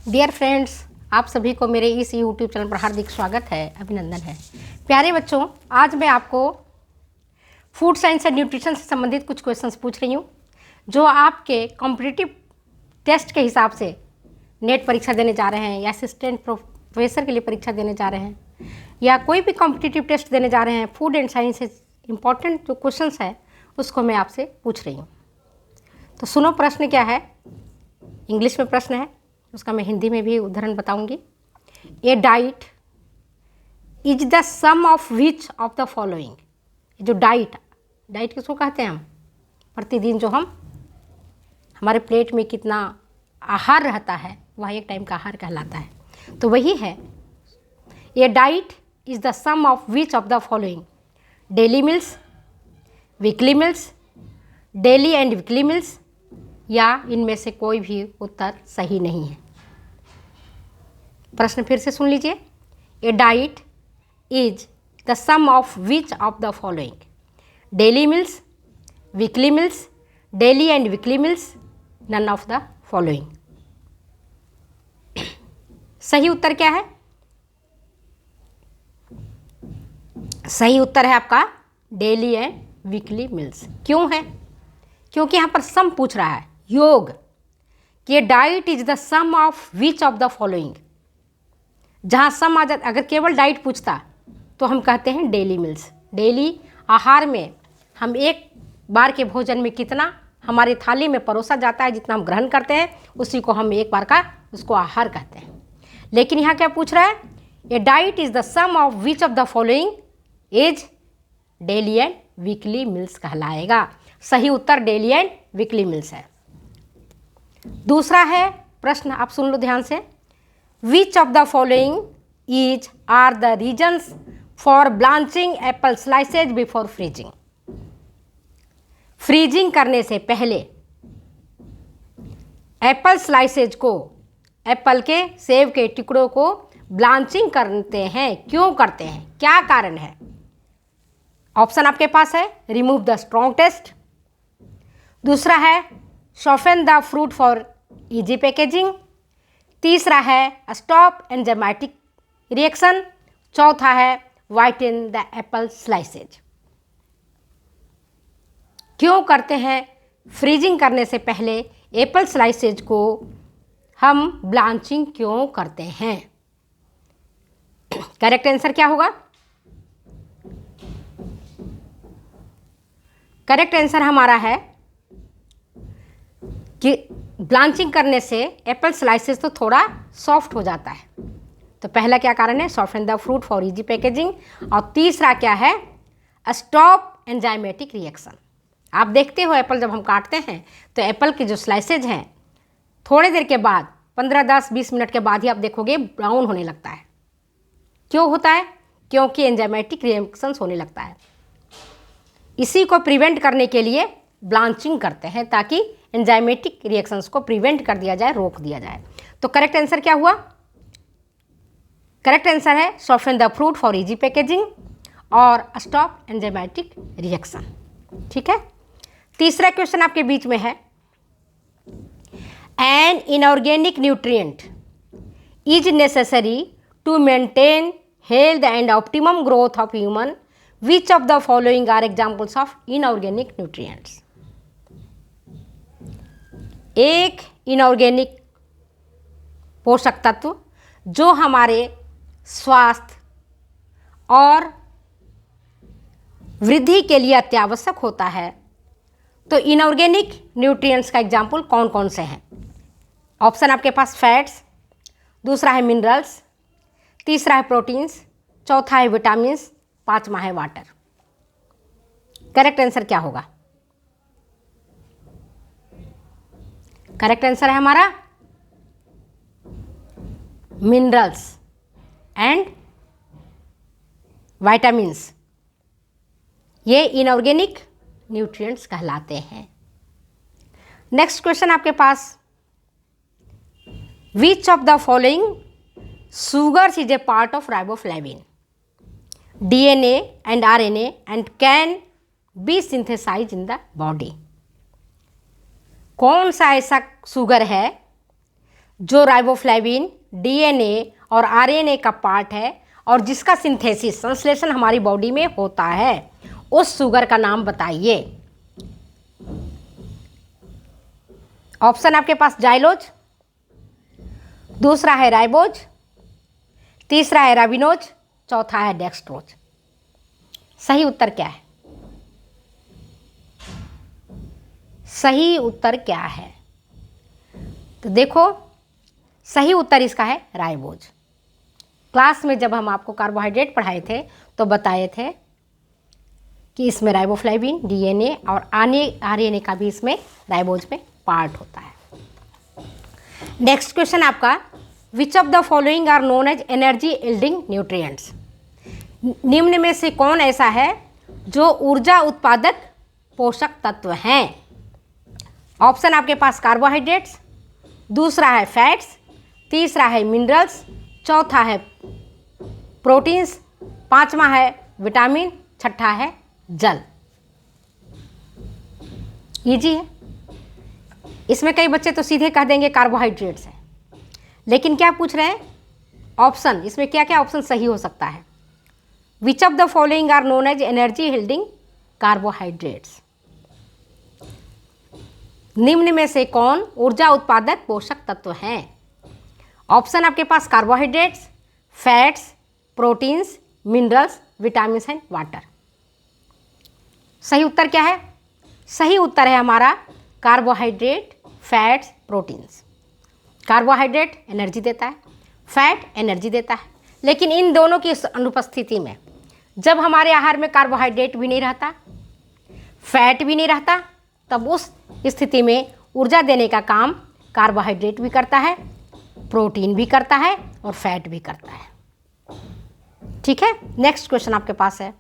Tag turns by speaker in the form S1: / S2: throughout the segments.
S1: Dear friends, आप सभी को मेरे इस यूट्यूब चैनल पर हार्दिक स्वागत है, अभिनंदन है। प्यारे बच्चों, आज मैं आपको फूड साइंस एंड न्यूट्रिशन से संबंधित कुछ क्वेश्चंस पूछ रही हूँ जो आपके कॉम्पिटिटिव टेस्ट के हिसाब से नेट परीक्षा देने जा रहे हैं या असिस्टेंट प्रोफेसर के लिए परीक्षा देने जा रहे हैं या कोई भी कॉम्पिटिटिव टेस्ट देने जा रहे हैं। फूड एंड साइंस से इम्पॉर्टेंट जो क्वेश्चंस है उसको मैं आपसे पूछ रही हूँ। तो सुनो, प्रश्न क्या है। इंग्लिश में प्रश्न है, उसका मैं हिंदी में भी उदाहरण बताऊंगी। A diet is the sum of which of the following. जो डाइट किसको कहते हैं हम? प्रतिदिन जो हमारे प्लेट में कितना आहार रहता है वह एक टाइम का आहार कहलाता है। तो वही है, a diet is the sum of which of the following. Daily meals, weekly meals, daily and weekly meals, या इनमें से कोई भी उत्तर सही नहीं है। प्रश्न फिर से सुन लीजिए। A diet is the sum of which of the following. Daily meals, weekly meals, daily and weekly meals, none of the following. सही उत्तर क्या है? सही उत्तर है आपका डेली एंड वीकली मील्स। क्यों है? क्योंकि यहाँ पर सम पूछ रहा है, योग, कि diet is the sum of which of the following. जहाँ सम आ जाता, अगर केवल डाइट पूछता तो हम कहते हैं डेली मील्स। डेली आहार में हम एक बार के भोजन में कितना हमारी थाली में परोसा जाता है, जितना हम ग्रहण करते हैं उसी को हम एक बार का उसको आहार कहते हैं। लेकिन यहाँ क्या पूछ रहा है? A diet is the sum of which of the following is daily and weekly meals कहलाएगा। सही उत्तर डेली एंड वीकली मील्स है। दूसरा है प्रश्न, आप सुन लो ध्यान से। Which of the following is are the reasons for blanching apple slices before freezing. Freezing करने से पहले एप्पल स्लाइसेज को, एप्पल के सेब के टुकड़ों को ब्लांचिंग करते हैं। क्यों करते हैं? क्या कारण है? ऑप्शन आपके पास है, रिमूव द स्ट्रॉन्ग टेस्ट। दूसरा है soften the fruit for easy packaging. तीसरा है स्टॉप एंजाइमेटिक रिएक्शन। चौथा है वाइटन द एप्पल स्लाइसेज। क्यों करते हैं? फ्रीजिंग करने से पहले एप्पल स्लाइसेज को हम ब्लांचिंग क्यों करते हैं? करेक्ट आंसर क्या होगा? करेक्ट आंसर हमारा है कि ब्लांचिंग करने से एप्पल स्लाइसेस तो थोड़ा सॉफ्ट हो जाता है। तो पहला क्या कारण है? Soften the fruit for easy packaging. और तीसरा क्या है? Stop enzymatic reaction. आप देखते हो एप्पल जब हम काटते हैं तो एप्पल के जो स्लाइसेज हैं थोड़ी देर के बाद, 15, 10, 20 मिनट के बाद ही आप देखोगे ब्राउन होने लगता है। क्यों होता है? क्योंकि एंजाइमेटिक रिएक्शंस होने लगता है। इसी को प्रिवेंट करने के लिए ब्लांचिंग करते हैं, ताकि एंजाइमेटिक रिएक्शंस को प्रिवेंट कर दिया जाए, रोक दिया जाए। तो करेक्ट आंसर क्या हुआ? करेक्ट आंसर है soften the fruit for easy packaging और स्टॉप एंजाइमेटिक रिएक्शन। ठीक है। तीसरा क्वेश्चन आपके बीच में है, an inorganic nutrient is necessary to maintain health and optimum growth of human. Which of the following are examples of inorganic nutrients. एक inorganic पोषक तत्व जो हमारे स्वास्थ्य और वृद्धि के लिए अत्यावश्यक होता है। तो इनऑर्गेनिक न्यूट्रिएंट्स का एग्जाम्पल कौन कौन से हैं? ऑप्शन आपके पास फैट्स, दूसरा है मिनरल्स, तीसरा है प्रोटीन्स, चौथा है विटामिन्स, पांचवा है वाटर। करेक्ट आंसर क्या होगा? करेक्ट आंसर है हमारा मिनरल्स एंड विटामिन्स। ये इनऑर्गेनिक न्यूट्रिएंट्स कहलाते हैं। नेक्स्ट क्वेश्चन आपके पास, which of the following sugars is a part of riboflavin, DNA and RNA and can be synthesized in the body। कौन सा ऐसा शुगर है जो राइबोफ्लेविन डीएनए और आरएनए का पार्ट है और जिसका सिंथेसिस संश्लेषण हमारी बॉडी में होता है, उस शुगर का नाम बताइए। ऑप्शन आपके पास जाइलोज, दूसरा है राइबोज, तीसरा है राबिनोज, चौथा है डेक्सट्रोज। सही उत्तर क्या है? सही उत्तर क्या है? तो देखो, सही उत्तर इसका है राइबोज। क्लास में जब हम आपको कार्बोहाइड्रेट पढ़ाए थे तो बताए थे कि इसमें राइबोफ्लेविन डीएनए और आरएनए का भी इसमें राइबोज में पार्ट होता है। नेक्स्ट क्वेश्चन आपका, which of the following are known as energy yielding nutrients. निम्न में से कौन ऐसा है जो ऊर्जा उत्पादक पोषक तत्व हैं? ऑप्शन आपके पास कार्बोहाइड्रेट्स, दूसरा है फैट्स, तीसरा है मिनरल्स, चौथा है प्रोटीन्स, पांचवा है विटामिन, छठा है जल। इजी है। इसमें कई बच्चे तो सीधे कह देंगे कार्बोहाइड्रेट्स है, लेकिन क्या पूछ रहे हैं? ऑप्शन, इसमें क्या क्या ऑप्शन सही हो सकता है? Which of the following are known as energy yielding carbohydrates. निम्न में से कौन ऊर्जा उत्पादक पोषक तत्व हैं? ऑप्शन आपके पास carbohydrates, fats, proteins, minerals, vitamin and water. सही उत्तर क्या है? सही उत्तर है हमारा carbohydrate, fats, proteins. Carbohydrate energy देता है, फैट एनर्जी देता है, लेकिन इन दोनों की अनुपस्थिति में जब हमारे आहार में कार्बोहाइड्रेट भी नहीं रहता, फैट भी नहीं रहता, तब उस स्थिति में ऊर्जा देने का काम कार्बोहाइड्रेट भी करता है, प्रोटीन भी करता है और फैट भी करता है। ठीक है। नेक्स्ट क्वेश्चन आपके पास है,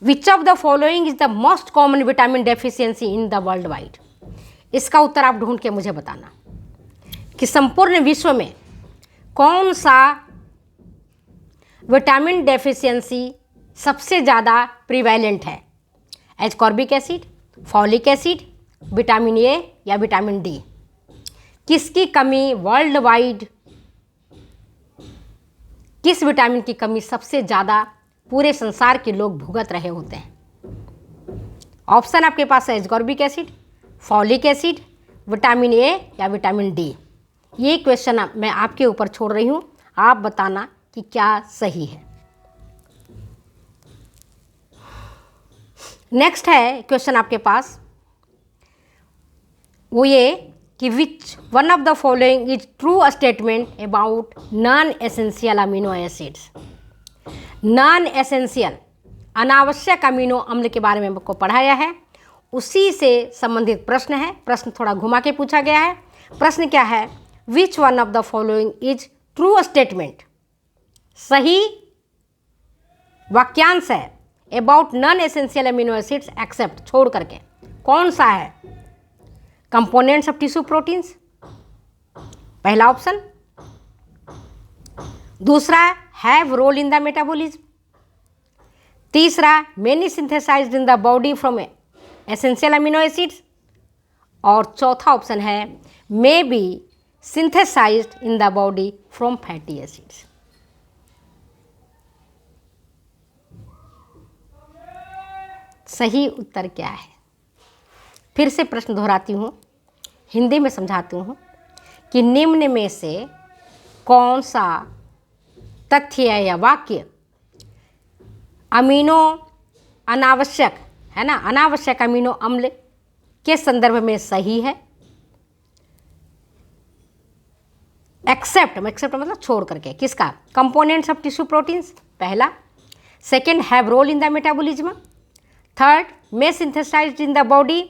S1: which of the following is the most common vitamin deficiency in the world wide. इसका उत्तर आप ढूंढ के मुझे बताना कि संपूर्ण विश्व में कौन सा विटामिन डेफिशिएंसी सबसे ज़्यादा प्रिवेलेंट है। Ascorbic acid, folic acid, vitamin A या विटामिन डी। किसकी कमी वर्ल्ड वाइड, किस विटामिन की कमी सबसे ज़्यादा पूरे संसार के लोग भुगत रहे होते हैं? ऑप्शन आपके पास है ascorbic acid, folic acid, vitamin A या विटामिन डी। ये क्वेश्चन मैं आपके ऊपर छोड़ रही हूँ, आप बताना कि क्या सही है। नेक्स्ट है क्वेश्चन आपके पास, वो ये कि विच one of the following is true statement about non essential amino acids. Non essential अनावश्यक अमीनो अम्ल के बारे में आपको पढ़ाया है, उसी से संबंधित प्रश्न है। प्रश्न थोड़ा घुमा के पूछा गया है। प्रश्न क्या है? Which one of the following is true statement, सही वाक्यांश है about non essential amino acids except, छोड़ करके, कौन सा है? कंपोनेंट्स ऑफ टिश्यू प्रोटीन्स, पहला ऑप्शन। दूसरा, have role in the metabolism. तीसरा, many synthesised in the body from essential amino acids. और चौथा ऑप्शन है may be synthesized in the body from fatty acids. सही उत्तर क्या है? फिर से प्रश्न दोहराती हूँ, हिंदी में समझाती हूँ कि निम्न में से कौन सा तथ्य या वाक्य अमीनो अनावश्यक है ना, अनावश्यक अमीनो अम्ल के संदर्भ में सही है? एक्सेप्ट मतलब छोड़ करके, किसका? कंपोनेंट्स ऑफ टिश्यू प्रोटीन्स, पहला। Second, have role in the metabolism. Third, may synthesized in the body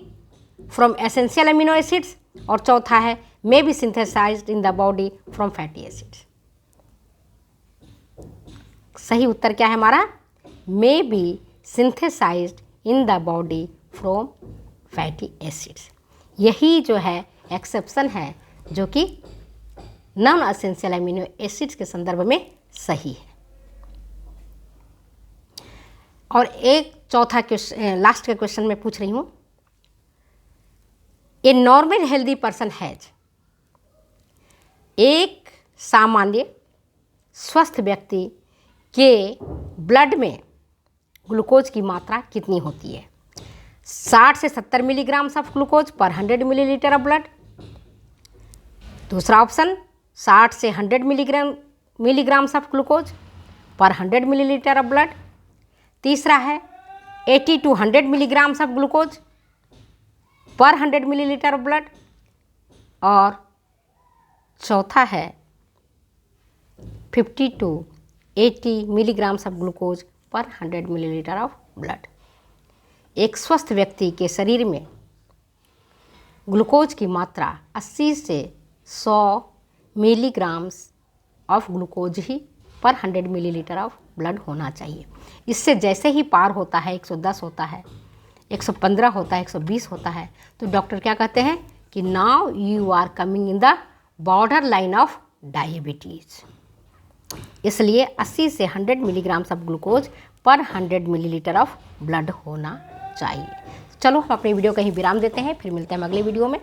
S1: from essential amino acids. और चौथा है may be synthesized in the body from fatty acids. सही उत्तर क्या है हमारा? May be synthesized in the body from fatty acids. यही जो है एक्सेप्शन है जो कि नॉन एसेंशियल अमीनो एसिड्स के संदर्भ में सही है। और एक चौथा क्वेश्चन, लास्ट के क्वेश्चन में पूछ रही हूँ, a normal healthy person has, एक सामान्य स्वस्थ व्यक्ति के ब्लड में ग्लूकोज की मात्रा कितनी होती है? 60 से 70 मिलीग्राम ऑफ ग्लूकोज पर 100 मिलीलीटर ऑफ ब्लड। दूसरा ऑप्शन 60 से 100 मिलीग्राम ऑफ ग्लूकोज पर 100 मिलीलीटर ऑफ ब्लड। तीसरा है 80 to 100 मिलीग्राम ऑफ ग्लूकोज पर 100 मिलीलीटर ऑफ ब्लड। और चौथा है 50 to 80 मिलीग्राम ऑफ ग्लूकोज पर 100 मिलीलीटर ऑफ ब्लड। एक स्वस्थ व्यक्ति के शरीर में ग्लूकोज की मात्रा 80 से 100 मिलीग्राम्स ऑफ ग्लूकोज ही पर 100 मिलीलीटर ऑफ ब्लड होना चाहिए। इससे जैसे ही पार होता है 110 होता है, 115 होता है, 120 होता है, तो डॉक्टर क्या कहते हैं कि now you are coming in the border line of diabetes. इसलिए 80 से 100 मिलीग्राम ऑफ ग्लूकोज पर 100 मिलीलीटर ऑफ ब्लड होना चाहिए। चलो हम अपनी वीडियो कहीं विराम देते हैं, फिर मिलते हैं अगले वीडियो में।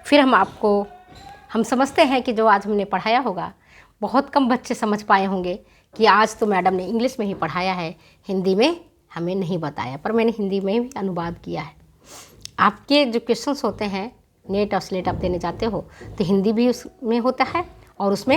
S1: फिर हम समझते हैं कि जो आज हमने पढ़ाया होगा बहुत कम बच्चे समझ पाए होंगे कि आज तो मैडम ने इंग्लिश में ही पढ़ाया है, हिंदी में हमें नहीं बताया, पर मैंने हिंदी में भी अनुवाद किया है। आपके जो क्वेश्चंस होते हैं नेट और स्लेट आप देने जाते हो तो हिंदी भी उसमें होता है और उसमें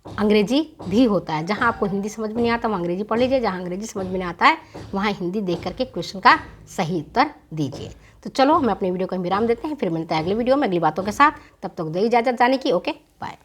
S1: अंग्रेजी भी होता है। जहाँ आपको हिंदी समझ में नहीं आता वहाँ अंग्रेजी पढ़ लीजिए, जहाँ अंग्रेजी समझ में नहीं आता है वहाँ हिंदी देख करके क्वेश्चन का सही उत्तर दीजिए। तो चलो हम अपने वीडियो को विराम देते हैं, फिर मिलते हैं अगले वीडियो में अगली बातों के साथ। तब तक दो इजाज़त जाने की। Okay bye.